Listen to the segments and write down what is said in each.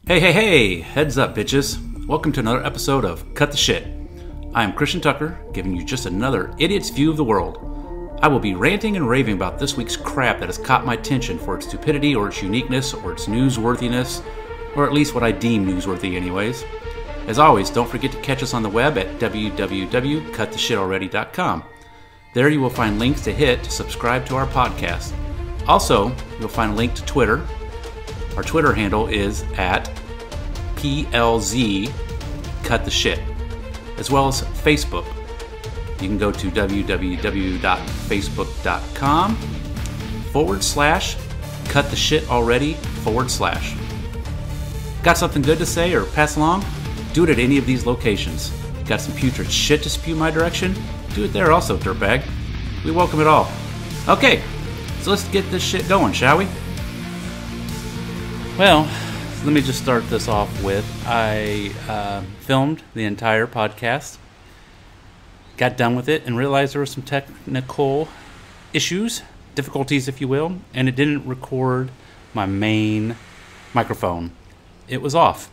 Hey, hey, hey! Heads up, bitches. Welcome to another episode of Cut the Shit. I am Christian Tucker, giving you just another idiot's view of the world. I will be ranting and raving about this week's crap that has caught my attention for its stupidity or its uniqueness or its newsworthiness, or at least what I deem newsworthy anyways. As always, don't forget to catch us on the web at www.cuttheshitalready.com. There you will find links to hit to subscribe to our podcast. Also, you'll find a link to Twitter. Our Twitter handle is at PLZCutTheShit, as well as Facebook. You can go to www.facebook.com/cuttheshitalready/. Got something good to say or pass along? Do it at any of these locations. Got some putrid shit to spew my direction? Do it there also, dirtbag. We welcome it all. Okay, so let's get this shit going, shall we? Well, let me just start this off with, I filmed the entire podcast, got done with it, and realized there were some technical issues, difficulties if you will, and it didn't record my main microphone. It was off,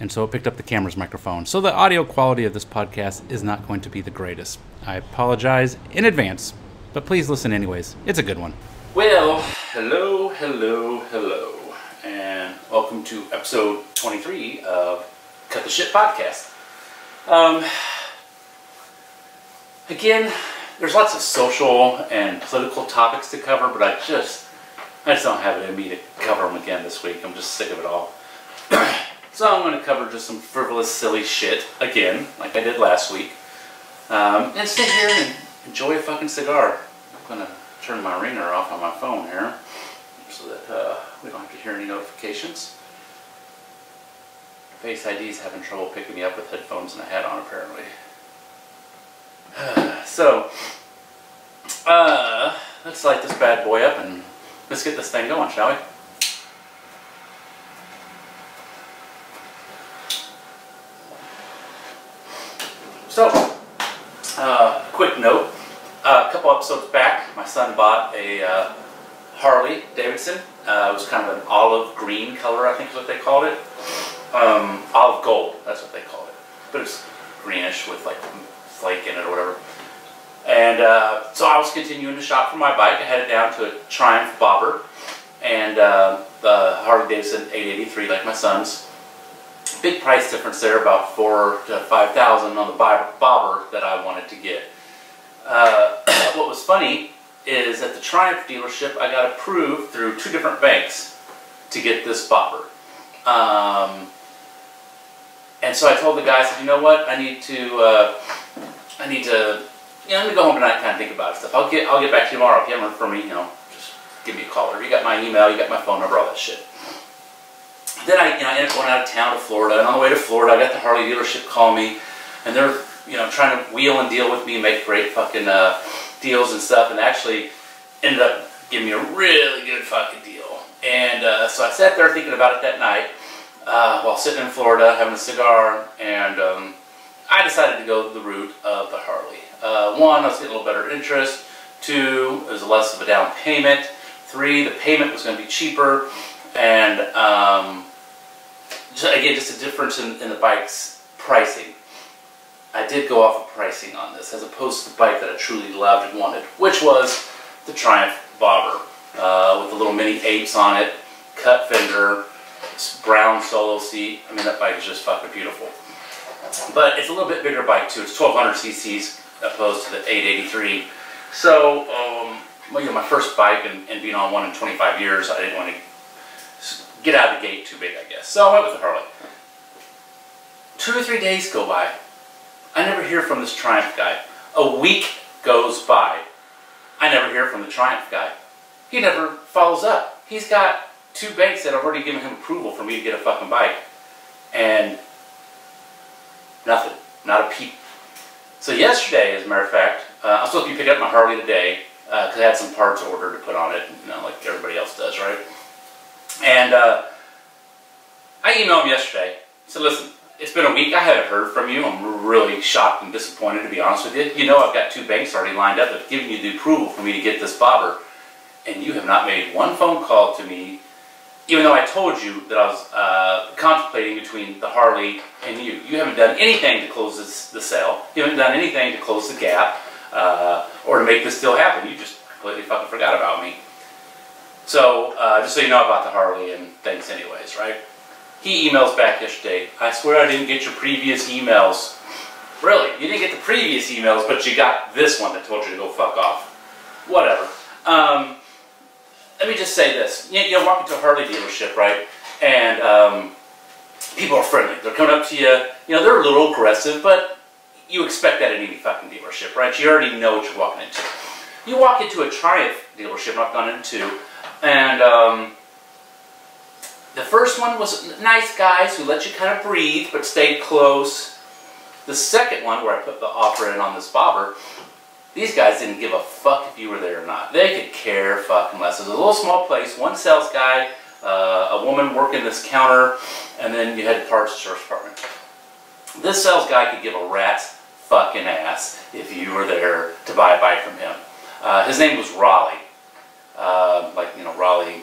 and so it picked up the camera's microphone. So the audio quality of this podcast is not going to be the greatest. I apologize in advance, but please listen anyways. It's a good one. Well, hello, and welcome to episode 23 of Cut the Shit Podcast. Again, there's lots of social and political topics to cover, but I just don't have it in me to cover them again this week. I'm just sick of it all. So I'm going to cover just some frivolous, silly shit again, like I did last week, and sit here and enjoy a fucking cigar. I'm going to turn my ringer off on my phone here, so that we don't have to hear any notifications. Face ID is having trouble picking me up with headphones and a hat on, apparently. So, let's light this bad boy up and let's get this thing going, shall we? So, quick note. A couple episodes back, my son bought a Harley Davidson. It was kind of an olive green color, I think is what they called it. Olive gold, that's what they called it. But it's greenish with like flake in it or whatever. And so I was continuing to shop for my bike. I headed down to a Triumph Bobber and the Harley Davidson 883, like my son's. Big price difference there, about $4,000 to $5,000 on the Bobber that I wanted to get. What was funny is at the Triumph dealership, I got approved through two different banks to get this Bobber. And so I told the guy, I said, you know what, I need to, you know, let me go home tonight and kind of think about stuff. I'll get back to you tomorrow. If you haven't heard from me, you know, just give me a call. Or you got my email, you got my phone number, all that shit. Then I ended up going out of town to Florida, and on the way to Florida, I got the Harley dealership call me, and they're, you know, trying to wheel and deal with me, make great fucking deals and stuff, and actually ended up giving me a really good fucking deal. And so I sat there thinking about it that night while sitting in Florida having a cigar, and I decided to go the route of the Harley. One, I was getting a little better interest. Two, it was less of a down payment. Three, the payment was going to be cheaper. And again, just a difference in the bike's pricing. I did go off of pricing on this, as opposed to the bike that I truly loved and wanted, which was the Triumph Bobber, with the little mini apes on it, cut fender, brown solo seat. I mean, that bike is just fucking beautiful. But it's a little bit bigger bike too. It's 1200 cc's opposed to the 883. So, well, you know, my first bike and being on one in 25 years, I didn't want to get out of the gate too big, I guess. So I went with the Harley. 2 or 3 days go by. I never hear from this Triumph guy. A week goes by. I never hear from the Triumph guy. He never follows up. He's got two banks that have already given him approval for me to get a fucking bike. And nothing. Not a peep. So yesterday, as a matter of fact, I'm supposed to be picking up my Harley today because I had some parts ordered to put on it, you know, like everybody else does, right? And I emailed him yesterday. I said, listen, it's been a week. I haven't heard from you. I'm really shocked and disappointed, to be honest with you. You know I've got two banks already lined up that have given you the approval for me to get this Bobber. And you have not made one phone call to me even though I told you that I was contemplating between the Harley and you. You haven't done anything to close the sale. You haven't done anything to close the gap or to make this deal happen. You just completely fucking forgot about me. So, just so you know about the Harley and things anyways, right? He emails back yesterday, I swear I didn't get your previous emails. Really? You didn't get the previous emails, but you got this one that told you to go fuck off. Whatever. Let me just say this. You know, walk into a Harley dealership, right? And people are friendly. They're coming up to you. You know, they're a little aggressive, but you expect that at any fucking dealership, right? You already know what you're walking into. You walk into a Triumph dealership, I've gone into, and the first one was nice guys who let you kind of breathe, but stayed close. The second one, where I put the offer in on this bobber, these guys didn't give a fuck if you were there or not. They could care fucking less. It was a little small place, one sales guy, a woman working this counter, and then you had the parts and service department. This sales guy could give a rat's fucking ass if you were there to buy a bike from him. His name was Raleigh. Like, you know, Raleigh,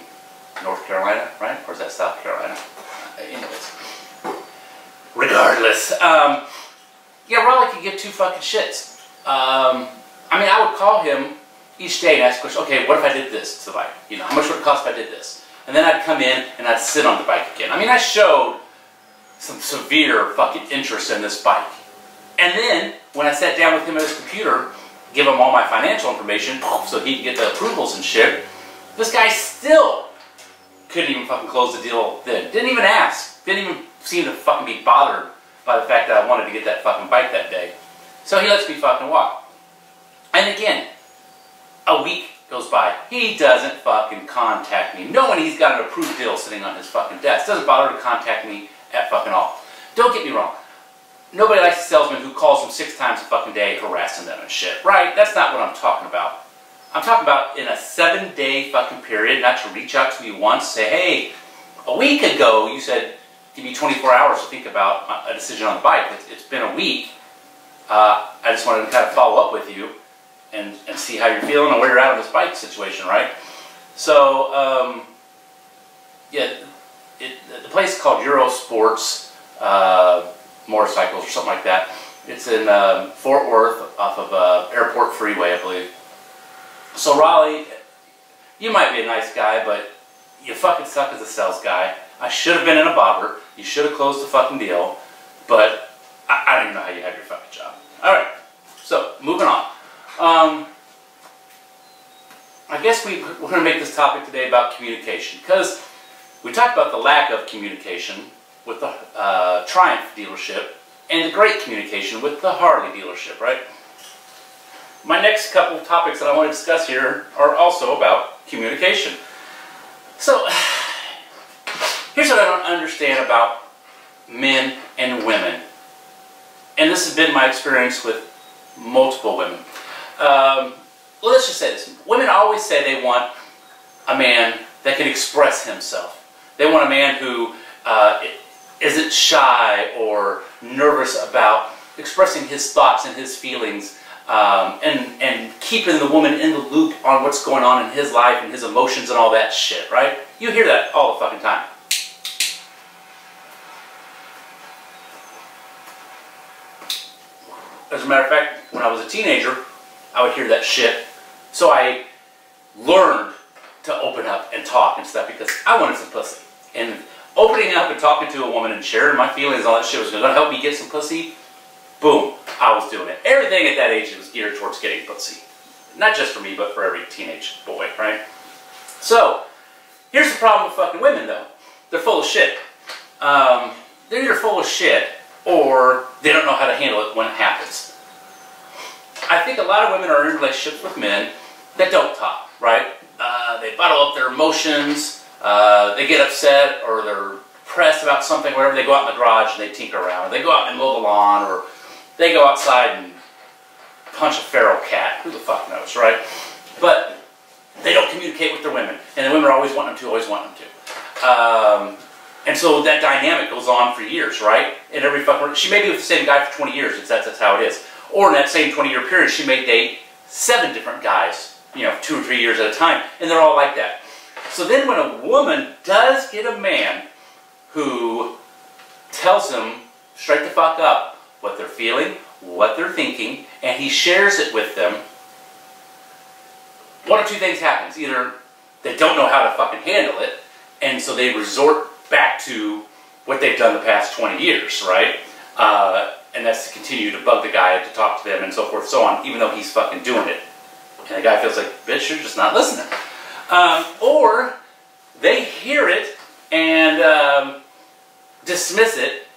North Carolina, right? Or is that South Carolina? Anyways. Regardless. Yeah, Raleigh could give two fucking shits. I mean, I would call him each day and ask the question, okay, what if I did this to the bike? You know, how much would it cost if I did this? And then I'd come in and I'd sit on the bike again. I mean, I showed some severe fucking interest in this bike. And then, when I sat down with him at his computer, give him all my financial information so he could get the approvals and shit, this guy still couldn't even fucking close the deal then. Didn't even ask. Didn't even seem to fucking be bothered by the fact that I wanted to get that fucking bike that day. So he lets me fucking walk. And again, a week goes by. He doesn't fucking contact me. Knowing he's got an approved deal sitting on his fucking desk. Doesn't bother to contact me at fucking all. Don't get me wrong. Nobody likes a salesman who calls them 6 times a fucking day harassing them and shit. Right? That's not what I'm talking about. I'm talking about in a 7-day fucking period, not to reach out to me once, say, hey, a week ago you said, give me 24 hours to think about a decision on the bike. It's been a week. I just wanted to kind of follow up with you and see how you're feeling and where you're at on this bike situation, right? So, yeah, the place is called Eurosports Motorcycles or something like that. It's in Fort Worth off of Airport Freeway, I believe. So Raleigh, you might be a nice guy, but you fucking suck as a sales guy. I should have been in a bobber. You should have closed the fucking deal, but I don't even know how you had your fucking job. Alright, so moving on. I guess we're going to make this topic today about communication, because we talked about the lack of communication with the Triumph dealership and the great communication with the Harley dealership, right? My next couple of topics that I want to discuss here are also about communication. So, here's what I don't understand about men and women. And this has been my experience with multiple women. Well, let's just say this. Women always say they want a man that can express himself. They want a man who isn't shy or nervous about expressing his thoughts and his feelings and keeping the woman in the loop on what's going on in his life and his emotions and all that shit, right? You hear that all the fucking time. As a matter of fact, when I was a teenager, I would hear that shit. So I learned to open up and talk and stuff because I wanted some pussy. And opening up and talking to a woman and sharing my feelings and all that shit was going to help me get some pussy. Boom, I was doing it. Everything at that age was geared towards getting pussy. Not just for me, but for every teenage boy, right? So, here's the problem with fucking women, though. They're full of shit. They're either full of shit or they don't know how to handle it when it happens. I think a lot of women are in relationships with men that don't talk, right? They bottle up their emotions, they get upset or they're pressed about something, whatever. They go out in the garage and they tinker around, or they go out and mow the lawn, or they go outside and punch a feral cat. Who the fuck knows, right? But they don't communicate with their women, and the women are always wanting them to, always wanting them to. And so that dynamic goes on for years, right? And every fucking, she may be with the same guy for 20 years, that's how it is. Or in that same 20-year period, she may date 7 different guys, you know, 2 or 3 years at a time, and they're all like that. So then when a woman does get a man who tells them straight the fuck up what they're feeling, what they're thinking, and he shares it with them, one of two things happens. Either they don't know how to fucking handle it, and so they resort back to what they've done the past 20 years, right? And that's to continue to bug the guy, to talk to them, and so forth and so on, even though he's fucking doing it. And the guy feels like, bitch, you're just not listening. Or they hear it and dismiss it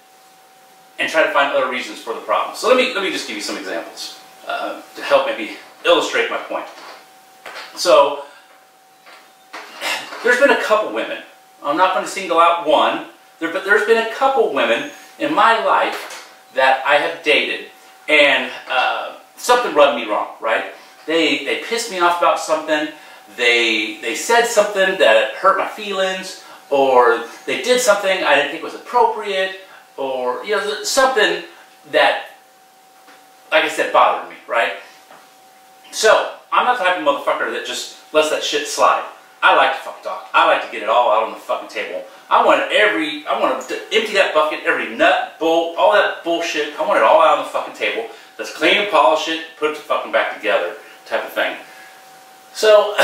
and try to find other reasons for the problem. So let me just give you some examples to help maybe illustrate my point. So there's been a couple women. I'm not going to single out one, but there's been a couple women in my life that I have dated, and something rubbed me wrong, right? They pissed me off about something. They said something that hurt my feelings, or they did something I didn't think was appropriate, or something that, like I said, bothered me, right? So I'm not the type of motherfucker that just lets that shit slide. I like to fuck talk. I like to get it all out on the fucking table. I want to empty that bucket, every nut, bolt, all that bullshit. I want it all out on the fucking table. Let's clean and polish it, put it fucking back together, type of thing. So,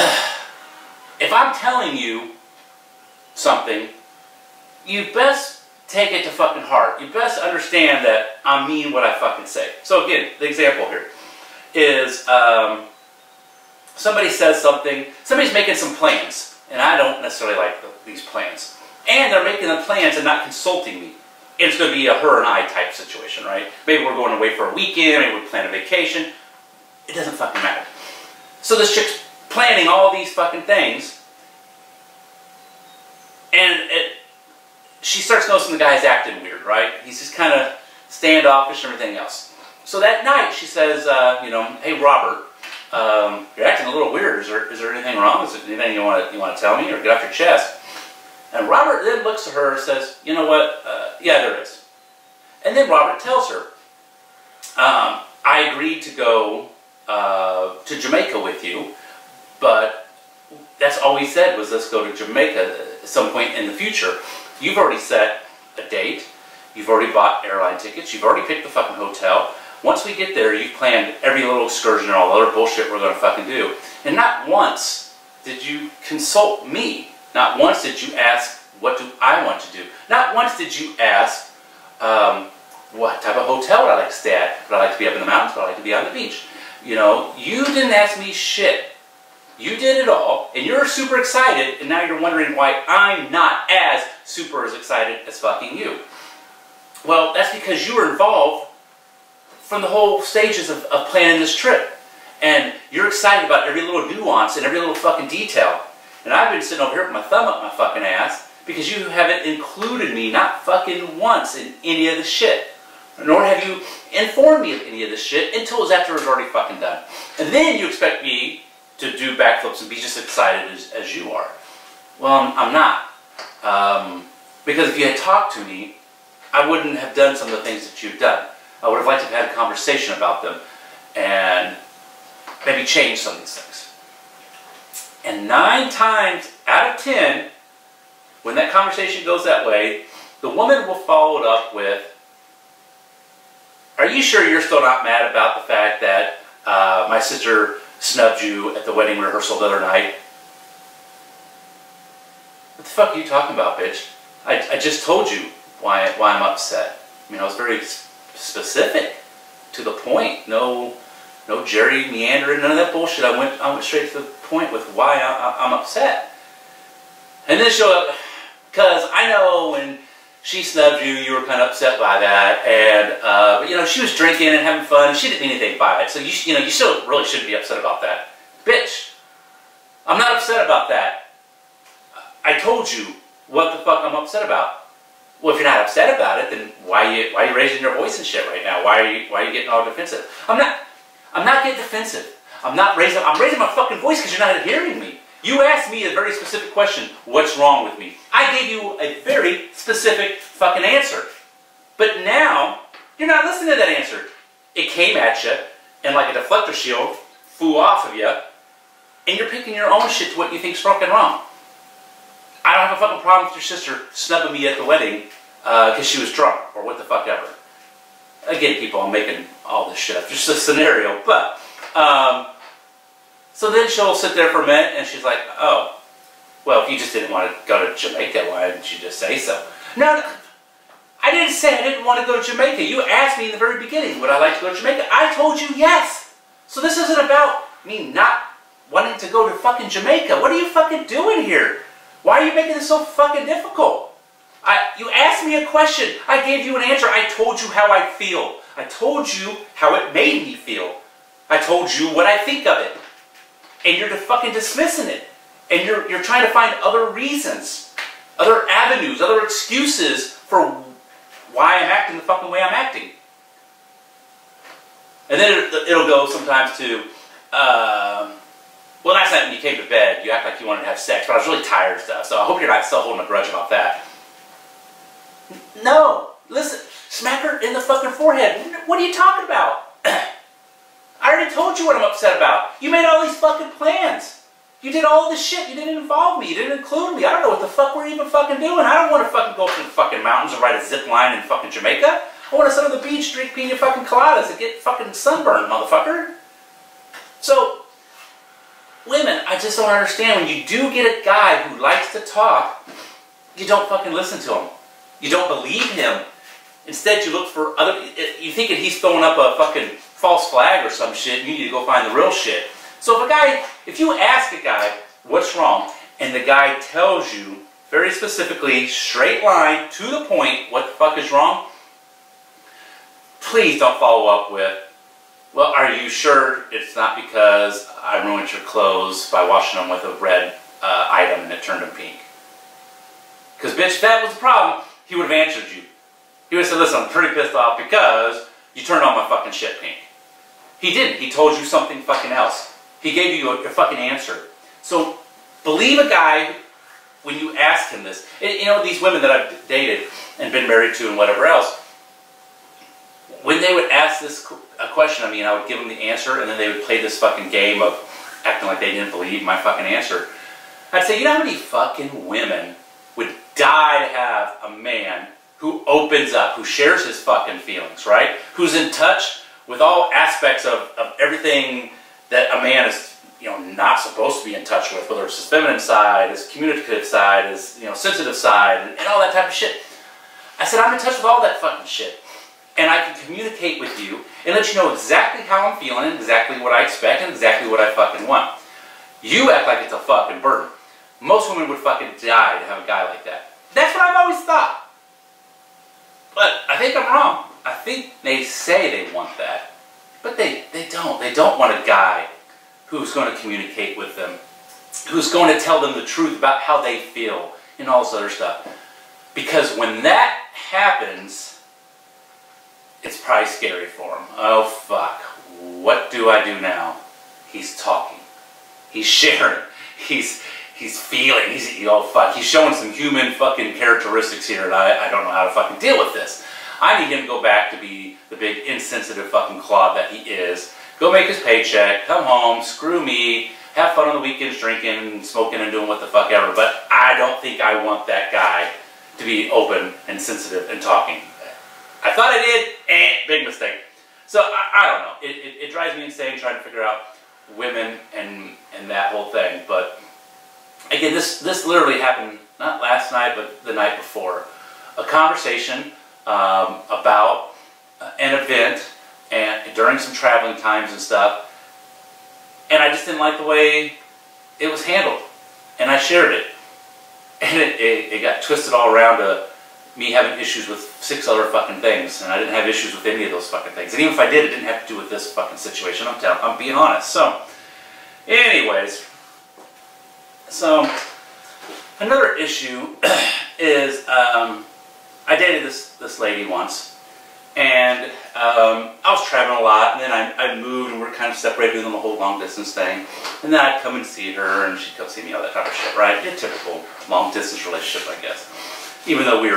if I'm telling you something, you best take it to fucking heart. You best understand that I mean what I fucking say. So again, the example here is somebody says something, somebody's making some plans, and I don't necessarily like these plans. And they're making the plans and not consulting me. And it's going to be a her and I type situation, right? Maybe we're going away for a weekend, maybe we're planning a vacation. It doesn't fucking matter. So this chick's planning all these fucking things, and she starts noticing the guy's acting weird, right? He's just kind of standoffish and everything else. So that night she says, hey Robert, you're acting a little weird. Is there anything wrong? Is there anything you want to tell me or get off your chest? And Robert then looks at her and says, you know what, yeah, there is. And then Robert tells her, I agreed to go to Jamaica with you, but that's all we said was let's go to Jamaica at some point in the future. You've already set a date, you've already bought airline tickets, you've already picked the fucking hotel. Once we get there, you've planned every little excursion and all the other bullshit we're going to fucking do. And not once did you consult me. Not once did you ask, what do I want to do? Not once did you ask, what type of hotel would I like to stay at? Would I like to be up in the mountains? Would I like to be on the beach? You know, you didn't ask me shit. You did it all, and you're super excited, and now you're wondering why I'm not as super as excited as fucking you. Well, that's because you were involved from the whole stages of planning this trip. And you're excited about every little nuance and every little fucking detail. And I've been sitting over here with my thumb up my fucking ass because you haven't included me, not fucking once, in any of the shit. Nor have you informed me of any of this shit until it was after it was already fucking done. And then you expect me to do backflips and be just excited as you are. Well, I'm not. Because if you had talked to me, I wouldn't have done some of the things that you've done. I would have liked to have had a conversation about them and maybe change some of these things. And 9 times out of 10, when that conversation goes that way, the woman will follow it up with, are you sure you're still not mad about the fact that my sister snubbed you at the wedding rehearsal the other night? What the fuck are you talking about, bitch? I just told you why I'm upset. I mean, I was very specific, to the point. No Jerry meandering, none of that bullshit. I went straight to the point with why I'm upset. And then she'll, because I know when she snubbed you, you were kind of upset by that, and but, you know, she was drinking and having fun, and she didn't mean anything by it. So you still really shouldn't be upset about that, bitch. I'm not upset about that. I told you what the fuck I'm upset about. Well, if you're not upset about it, then why are you raising your voice and shit right now? Why are you getting all defensive? I'm not getting defensive. I'm raising my fucking voice because you're not hearing me. You asked me a very specific question, what's wrong with me? I gave you a very specific fucking answer. But now, you're not listening to that answer. It came at you, and like a deflector shield, flew off of you, and you're picking your own shit to what you think's fucking wrong. I don't have a fucking problem with your sister snubbing me at the wedding because she was drunk or what the fuck ever. Again, people, I'm making all this shit up, just a scenario. But, so then she'll sit there for a minute and she's like, oh, well, if you just didn't want to go to Jamaica, why didn't you just say so? No, I didn't say I didn't want to go to Jamaica. You asked me in the very beginning, would I like to go to Jamaica? I told you yes. So this isn't about me not wanting to go to fucking Jamaica. What are you fucking doing here? Why are you making this so fucking difficult? You asked me a question. I gave you an answer. I told you how I feel. I told you how it made me feel. I told you what I think of it. And you're fucking dismissing it. And you're trying to find other reasons, other avenues, other excuses for why I'm acting the fucking way I'm acting. And then it'll go sometimes to, well, last night when you came to bed, you act like you wanted to have sex, but I was really tired and stuff, so I hope you're not still holding a grudge about that. No, listen, smack her in the fucking forehead. What are you talking about? I already told you what I'm upset about. You made all these fucking plans. You did all this shit. You didn't involve me. You didn't include me. I don't know what the fuck we're even fucking doing. I don't want to fucking go to the fucking mountains and ride a zip line in fucking Jamaica. I want to sit on the beach, drink pina fucking coladas and get fucking sunburned, motherfucker. So, women, I just don't understand. When you do get a guy who likes to talk, you don't fucking listen to him. You don't believe him. Instead, you look for other... You thinking he's throwing up a fucking false flag or some shit, you need to go find the real shit. So if you ask a guy, what's wrong, and the guy tells you very specifically, straight line, to the point, what the fuck is wrong, please don't follow up with, well, are you sure it's not because I ruined your clothes by washing them with a red item and it turned them pink? Because, bitch, if that was the problem, he would have answered you. He would have said, listen, I'm pretty pissed off because you turned all my fucking shit pink. He didn't. He told you something fucking else. He gave you a fucking answer. So, believe a guy when you ask him this. You know, these women that I've dated and been married to and whatever else, when they would ask a question of me and I would give them the answer and then they would play this fucking game of acting like they didn't believe my fucking answer, I'd say, you know how many fucking women would die to have a man who opens up, who shares his fucking feelings, right? Who's in touch with all aspects of everything that a man is, you know, not supposed to be in touch with, whether it's his feminine side, his communicative side, his, you know, sensitive side, and all that type of shit. I said, I'm in touch with all that fucking shit. And I can communicate with you and let you know exactly how I'm feeling and exactly what I expect and exactly what I fucking want. You act like it's a fucking burden. Most women would fucking die to have a guy like that. That's what I've always thought. But I think I'm wrong. I think they say they want that. But they don't. They don't want a guy who's going to communicate with them, who's going to tell them the truth about how they feel and all this other stuff. Because when that happens, it's probably scary for them. Oh, fuck. What do I do now? He's talking. He's sharing. He's feeling. Oh, fuck. He's showing some human fucking characteristics here, and I don't know how to fucking deal with this. I need him to go back to be the big insensitive fucking clod that he is. Go make his paycheck, come home, screw me, have fun on the weekends drinking, smoking and doing what the fuck ever. But I don't think I want that guy to be open and sensitive and talking. I thought I did, big mistake. So I don't know. It drives me insane trying to figure out women and that whole thing. But again, this literally happened not last night, but the night before. A conversation about an event and during some traveling times and stuff, and I just didn't like the way it was handled, and I shared it, and it got twisted all around to me having issues with 6 other fucking things, and I didn't have issues with any of those fucking things, and even if I did, it didn't have to do with this fucking situation. I'm being honest. So anyways, so another issue is I dated this lady once, and I was traveling a lot, and then I moved, and we were kind of separated, doing the whole long distance thing, and then I'd come and see her, and she'd come see me, all that type of shit, right? A typical long distance relationship, I guess. Even though we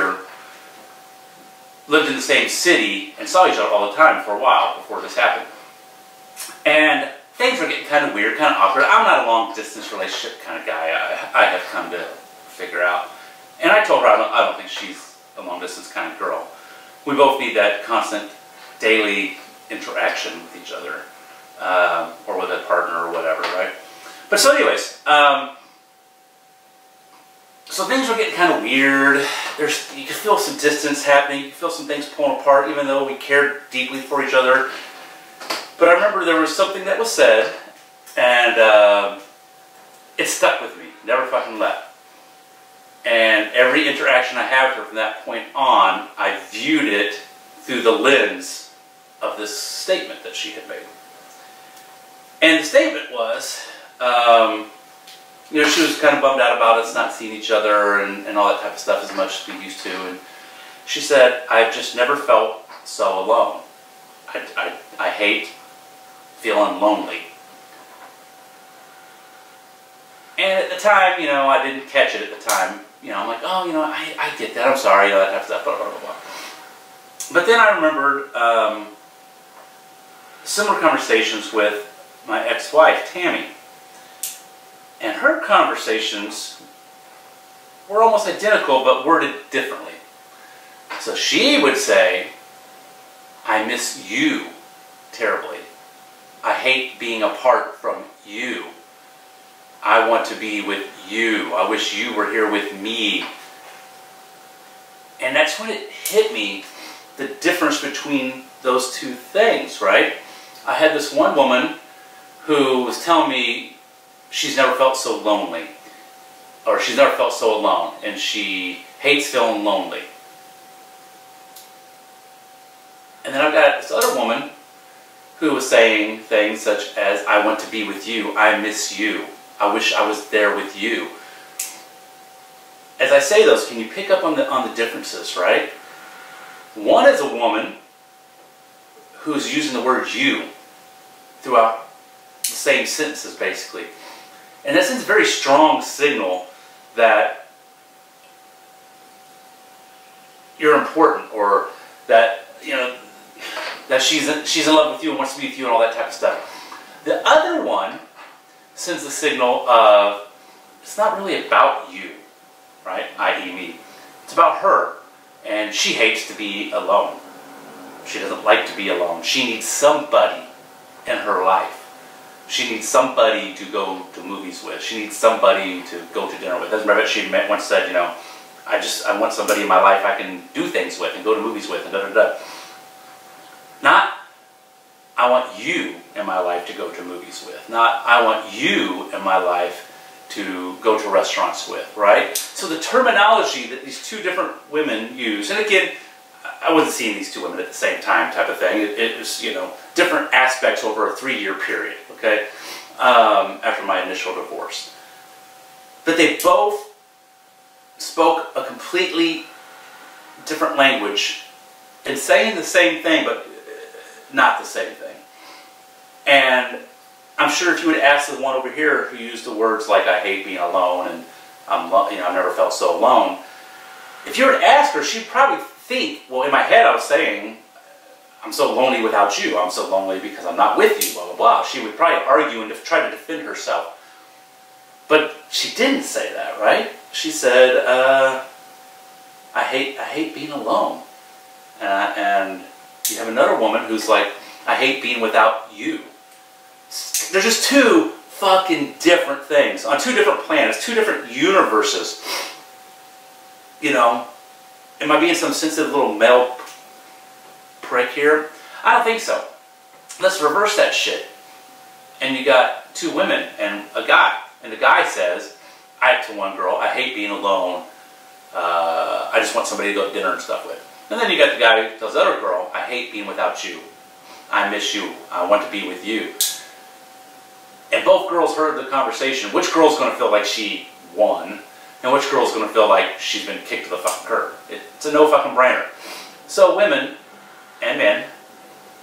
lived in the same city and saw each other all the time for a while before this happened. And things were getting kind of weird, kind of awkward. I'm not a long distance relationship kind of guy. I have come to figure out. And I told her I don't think she's a long distance kind of girl. We both need that constant daily interaction with each other, or with a partner or whatever, right? But so anyways, so things were getting kind of weird. You could feel some distance happening. You could feel some things pulling apart, even though we cared deeply for each other. But I remember there was something that was said, and it stuck with me. Never fucking left. And every interaction I had with her from that point on, I viewed it through the lens of this statement that she had made. And the statement was, you know, she was kind of bummed out about us not seeing each other and all that type of stuff as much as we used to. And she said, I've just never felt so alone. I hate feeling lonely. And at the time, you know, I didn't catch it at the time. You know, I'm like, oh, you know, I get that. I'm sorry, you know, that type of stuff, blah, blah, blah, blah. But then I remembered similar conversations with my ex-wife, Tammy. And her conversations were almost identical, but worded differently. So she would say, I miss you terribly. I hate being apart from you. I want to be with you. I wish you were here with me. And that's when it hit me, the difference between those two things, right? I had this one woman who was telling me she's never felt so lonely, or she's never felt so alone, and she hates feeling lonely. And then I've got this other woman who was saying things such as, I want to be with you, I miss you, I wish I was there with you. As I say those, can you pick up on the differences, right? One is a woman who's using the word you throughout the same sentences, basically. And that sends a very strong signal that you're important, or that, you know, that she's in love with you and wants to be with you and all that type of stuff. The other one sends the signal of, it's not really about you, right, i.e. me. It's about her, and she hates to be alone. She doesn't like to be alone. She needs somebody in her life. She needs somebody to go to movies with. She needs somebody to go to dinner with. As remember, she once said, you know, I want somebody in my life I can do things with and go to movies with and da da da. Not, I want you in my life to go to movies with. Not, I want you in my life to go to restaurants with, right? So the terminology that these two different women use, and again, I wasn't seeing these two women at the same time type of thing. It was, you know, different aspects over a 3-year period, okay, after my initial divorce. But they both spoke a completely different language and saying the same thing, but not the same thing. And I'm sure if you would ask the one over here who used the words like, I hate being alone, and you know, I've never felt so alone, if you were to ask her, she'd probably think, well, in my head I was saying, I'm so lonely without you. I'm so lonely because I'm not with you, blah, blah, blah. She would probably argue and try to defend herself. But she didn't say that, right? She said, I hate being alone. And you have another woman who's like, I hate being without you. They're just two fucking different things on two different planets, two different universes. You know, am I being some sensitive little male prick here? I don't think so. Let's reverse that shit. And you got two women and a guy. And the guy says, to one girl, I hate being alone. I just want somebody to go to dinner and stuff with. And then you got the guy who tells the other girl, I hate being without you. I miss you. I want to be with you. And both girls heard the conversation. Which girl's going to feel like she won? And which girl's going to feel like she's been kicked to the fucking curb? It's a no fucking brainer. So women and men,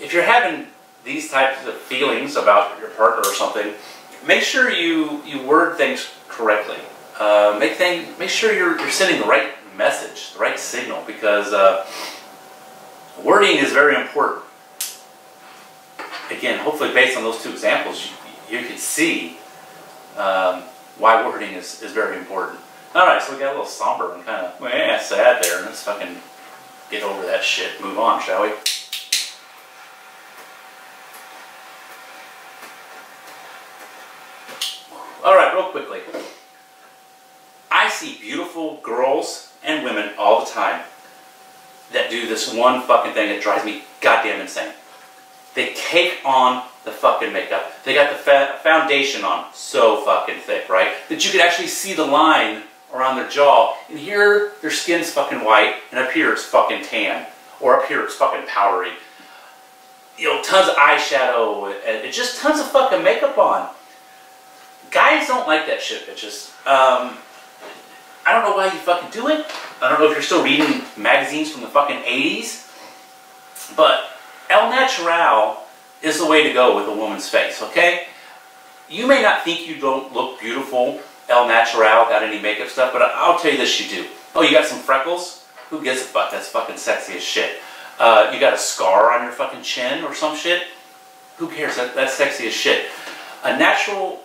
if you're having these types of feelings about your partner or something, make sure you word things correctly. Make sure you're sending the right message, the right signal, because wording is very important. Again, hopefully based on those two examples, you can see why wording is very important. Alright, so we got a little somber and kind of, well, yeah, sad there. Let's fucking get over that shit. Move on, shall we? Alright, real quickly. I see beautiful girls and women all the time that do this one fucking thing that drives me goddamn insane. They cake on the fucking makeup. They got the foundation on so fucking thick, right? That you could actually see the line around their jaw, and here their skin's fucking white, and up here it's fucking tan, or up here it's fucking powdery. You know, tons of eyeshadow, and just tons of fucking makeup on. Guys don't like that shit, bitches. I don't know why you fucking do it. I don't know if you're still reading magazines from the fucking 80s, but El Natural is the way to go with a woman's face, okay? You may not think you don't look beautiful, El Natural, without any makeup stuff, but I'll tell you this, you do. Oh, you got some freckles? Who gives a fuck? That's fucking sexy as shit. You got a scar on your fucking chin or some shit? Who cares? That's sexy as shit. A natural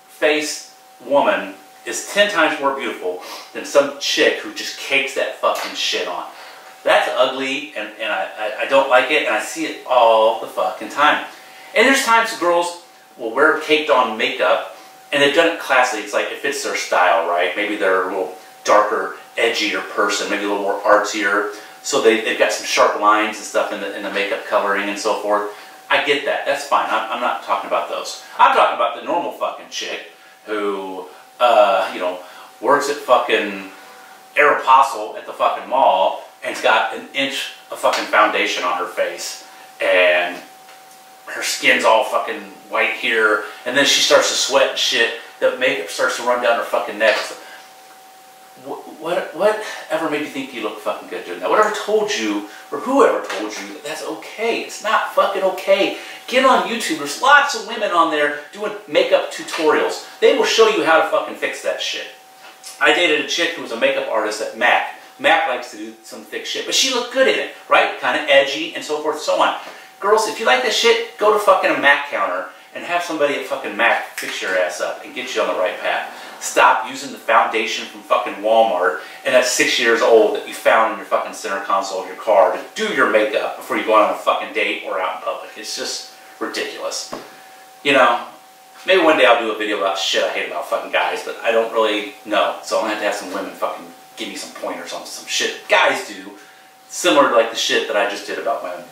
face woman is 10 times more beautiful than some chick who just cakes that fucking shit on. That's ugly, and I don't like it, and I see it all the fucking time. And there's times girls will wear caked on makeup, and they've done it classily. It's like it fits their style, right? Maybe they're a little darker, edgier person, maybe a little more artsier. So they've got some sharp lines and stuff in the makeup coloring and so forth. I get that. That's fine. I'm not talking about those. I'm talking about the normal fucking chick who, you know, works at fucking Aeropostale at the fucking mall and's got an inch of fucking foundation on her face, and her skin's all fucking white here, and then she starts to sweat and shit. The makeup starts to run down her fucking neck. Whatever made you think you look fucking good doing that? Whatever told you, or whoever told you that that's okay. It's not fucking okay. Get on YouTube. There's lots of women on there doing makeup tutorials. They will show you how to fucking fix that shit. I dated a chick who was a makeup artist at MAC. MAC likes to do some thick shit, but she looked good in it, right? Kind of edgy and so forth and so on. Girls, if you like that shit, go to fucking a MAC counter and have somebody at fucking MAC fix your ass up and get you on the right path. Stop using the foundation from fucking Walmart and that's 6 years old that you found in your fucking center console of your car to do your makeup before you go on a fucking date or out in public. It's just ridiculous. You know, maybe one day I'll do a video about shit I hate about fucking guys, but I don't really know. So I'm gonna have to have some women fucking give me some pointers on some shit guys do, similar to like the shit that I just did about women.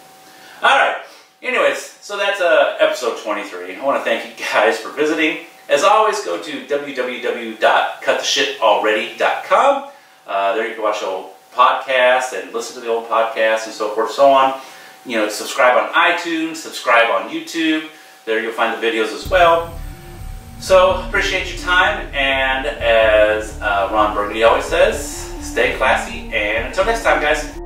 Alright, anyways, so that's episode 23. I want to thank you guys for visiting. As always, go to www.cuttheshitalready.com. There you can watch the old podcasts and listen to the old podcasts and so forth and so on. You know, subscribe on iTunes, subscribe on YouTube. There you'll find the videos as well. So, appreciate your time, and as Ron Burgundy always says, stay classy, and until next time, guys.